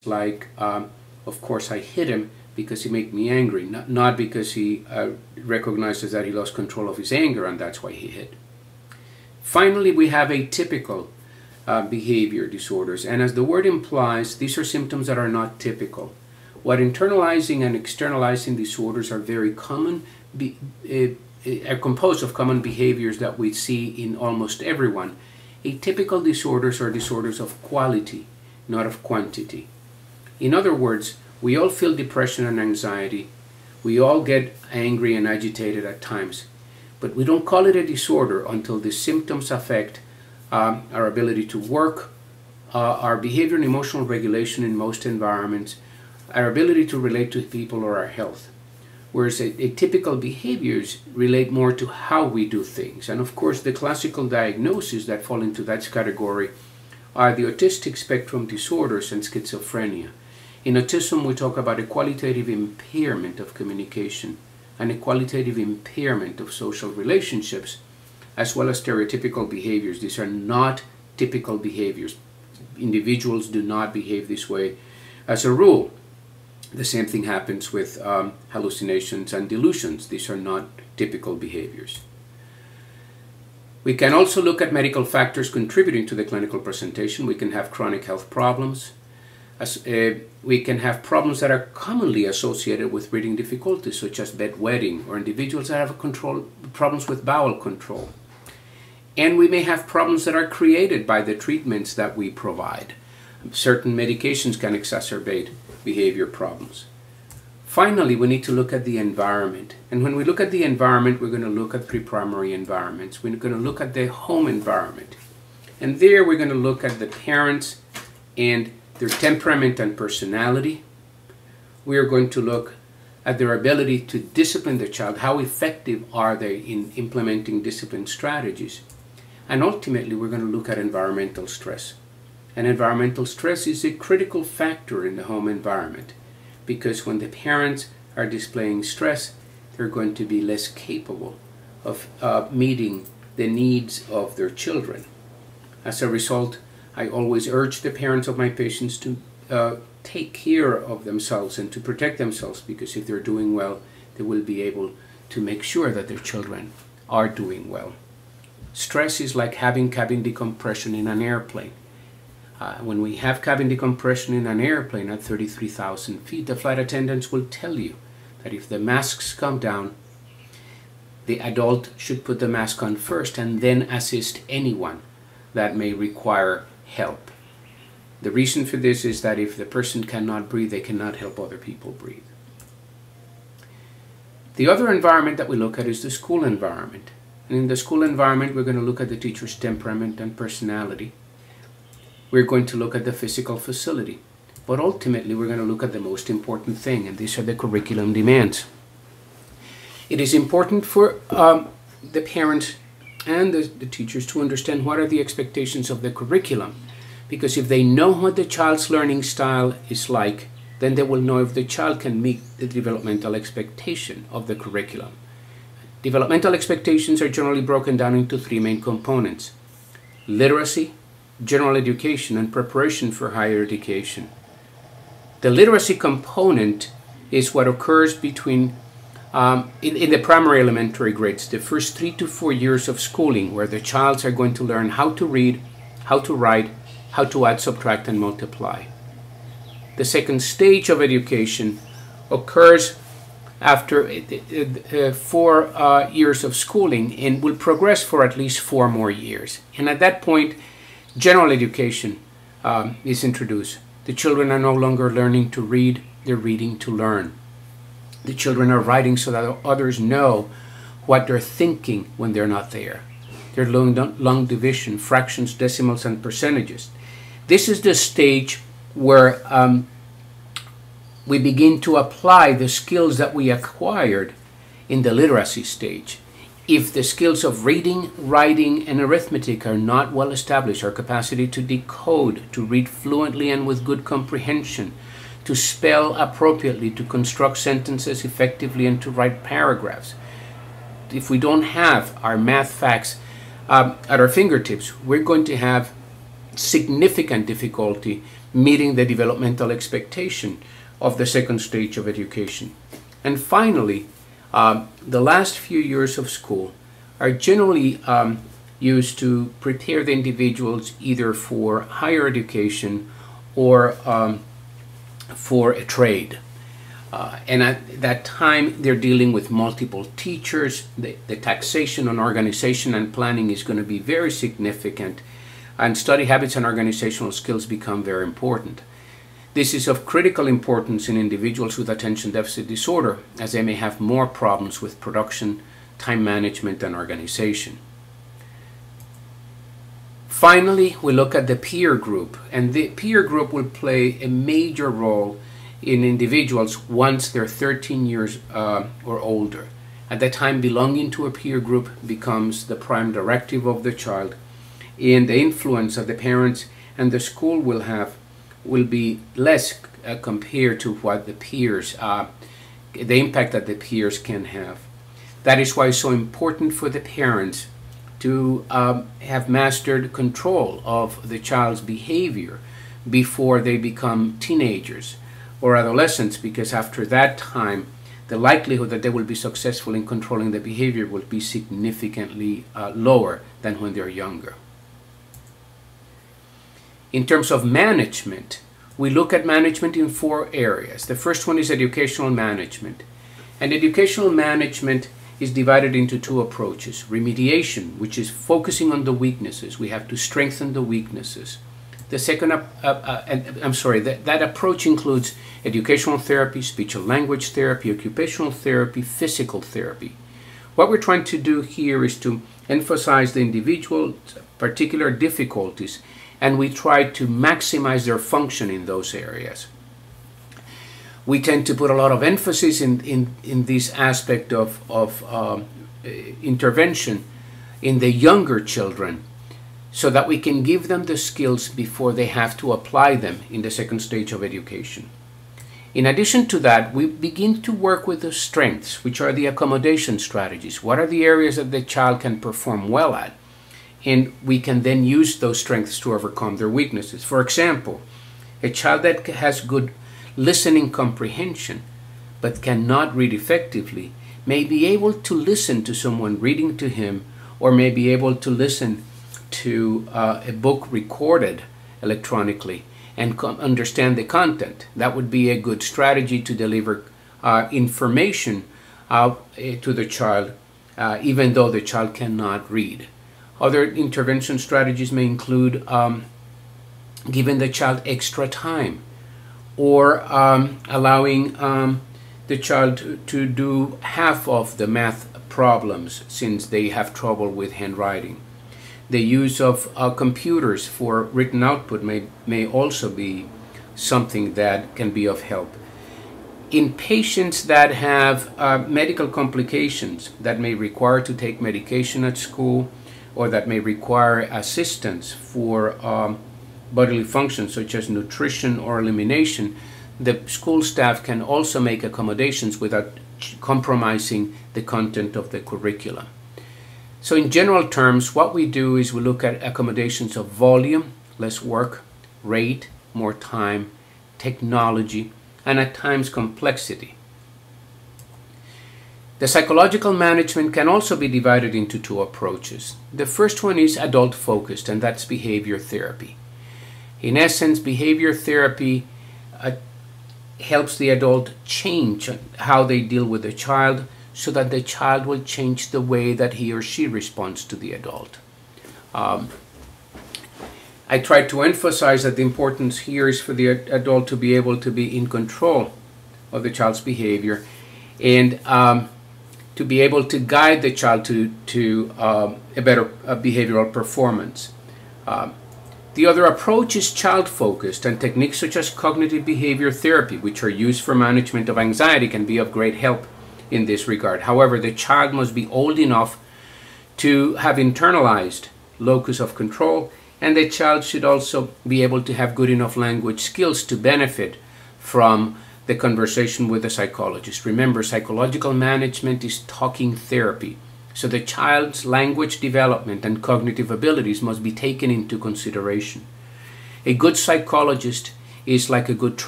like, of course I hit him because he made me angry, not because he recognizes that he lost control of his anger and that's why he hit. Finally, we have atypical behavior disorders, and as the word implies, these are symptoms that are not typical. What internalizing and externalizing disorders are very common, are composed of common behaviors that we see in almost everyone. Atypical disorders are disorders of quality, not of quantity. In other words, we all feel depression and anxiety. We all get angry and agitated at times. But we don't call it a disorder until the symptoms affect our ability to work, our behavior and emotional regulation in most environments, our ability to relate to people, or our health. Whereas atypical behaviors relate more to how we do things. And of course, the classical diagnoses that fall into that category are the autistic spectrum disorders and schizophrenia. In autism, we talk about a qualitative impairment of communication and a qualitative impairment of social relationships, as well as stereotypical behaviors. These are not typical behaviors. Individuals do not behave this way as a rule. The same thing happens with hallucinations and delusions. These are not typical behaviors. We can also look at medical factors contributing to the clinical presentation. We can have chronic health problems. We can have problems that are commonly associated with breathing difficulties, such as bedwetting, or individuals that have problems with bowel control. And we may have problems that are created by the treatments that we provide. Certain medications can exacerbate behavior problems. Finally, we need to look at the environment. And when we look at the environment, we're going to look at three primary environments. We're going to look at the home environment. And there we're going to look at the parents and their temperament and personality. We are going to look at their ability to discipline the child. How effective are they in implementing discipline strategies? And ultimately, we're going to look at environmental stress. And environmental stress is a critical factor in the home environment, because when the parents are displaying stress, they're going to be less capable of meeting the needs of their children. As a result, I always urge the parents of my patients to take care of themselves and to protect themselves, because if they're doing well, they will be able to make sure that their children are doing well. Stress is like having cabin decompression in an airplane. When we have cabin decompression in an airplane at 33,000 feet, the flight attendants will tell you that if the masks come down, the adult should put the mask on first and then assist anyone that may require help. The reason for this is that if the person cannot breathe, they cannot help other people breathe. The other environment that we look at is the school environment. And in the school environment, we're going to look at the teacher's temperament and personality. We're going to look at the physical facility. But ultimately, we're going to look at the most important thing, and these are the curriculum demands. It is important for the parents and the teachers to understand what are the expectations of the curriculum. Because if they know what the child's learning style is like, then they will know if the child can meet the developmental expectation of the curriculum. Developmental expectations are generally broken down into three main components: literacy, general education, and preparation for higher education. The literacy component is what occurs between in the primary elementary grades, the first 3 to 4 years of schooling, where the child are going to learn how to read, how to write, how to add, subtract, and multiply. The second stage of education occurs after 4 years of schooling and will progress for at least 4 more years. And at that point, general education is introduced. The children are no longer learning to read, they're reading to learn. The children are writing so that others know what they're thinking when they're not there. They're long division, fractions, decimals, and percentages. This is the stage where we begin to apply the skills that we acquired in the literacy stage. If the skills of reading, writing, and arithmetic are not well established, our capacity to decode, to read fluently and with good comprehension, to spell appropriately, to construct sentences effectively, and to write paragraphs. If we don't have our math facts at our fingertips, we're going to have significant difficulty meeting the developmental expectation of the second stage of education. And finally, the last few years of school are generally used to prepare the individuals either for higher education or for a trade. And at that time, they're dealing with multiple teachers. The taxation on organization and planning is going to be very significant, and study habits and organizational skills become very important. This is of critical importance in individuals with attention deficit disorder, as they may have more problems with production, time management, and organization. Finally, we look at the peer group, and the peer group will play a major role in individuals once they're 13 years or older. At that time, belonging to a peer group becomes the prime directive of the child, and the influence of the parents and the school will be less compared to what the peers, the impact that the peers can have. That is why it's so important for the parents to have mastered control of the child's behavior before they become teenagers or adolescents, because after that time, the likelihood that they will be successful in controlling the behavior will be significantly lower than when they're younger. In terms of management, we look at management in 4 areas. The first one is educational management. And educational management is divided into 2 approaches. Remediation, which is focusing on the weaknesses. We have to strengthen the weaknesses. The second, that approach includes educational therapy, speech and language therapy, occupational therapy, physical therapy. What we're trying to do here is to emphasize the individual's particular difficulties, and we try to maximize their function in those areas. We tend to put a lot of emphasis in this aspect of intervention in the younger children, so that we can give them the skills before they have to apply them in the second stage of education. In addition to that, we begin to work with the strengths, which are the accommodation strategies. What are the areas that the child can perform well at? And we can then use those strengths to overcome their weaknesses. For example, a child that has good listening comprehension but cannot read effectively may be able to listen to someone reading to him, or may be able to listen to a book recorded electronically and understand the content. That would be a good strategy to deliver information to the child, even though the child cannot read. Other intervention strategies may include giving the child extra time, or allowing the child to do half of the math problems since they have trouble with handwriting. The use of computers for written output may also be something that can be of help. In patients that have medical complications that may require to take medication at school, or that may require assistance for bodily functions such as nutrition or elimination, the school staff can also make accommodations without compromising the content of the curriculum. So in general terms, what we do is we look at accommodations of volume, less work, rate, more time, technology, and at times complexity. The psychological management can also be divided into 2 approaches. The first one is adult-focused, and that's behavior therapy. In essence, behavior therapy helps the adult change how they deal with the child, so that the child will change the way that he or she responds to the adult. I try to emphasize that the importance here is for the adult to be able to be in control of the child's behavior, and to be able to guide the child to a better behavioral performance. The other approach is child-focused, and techniques such as cognitive behavior therapy, which are used for management of anxiety, can be of great help in this regard. However, the child must be old enough to have internalized locus of control, and the child should also be able to have good enough language skills to benefit from the conversation with the psychologist. Remember, psychological management is talking therapy, so the child's language development and cognitive abilities must be taken into consideration. A good psychologist is like a good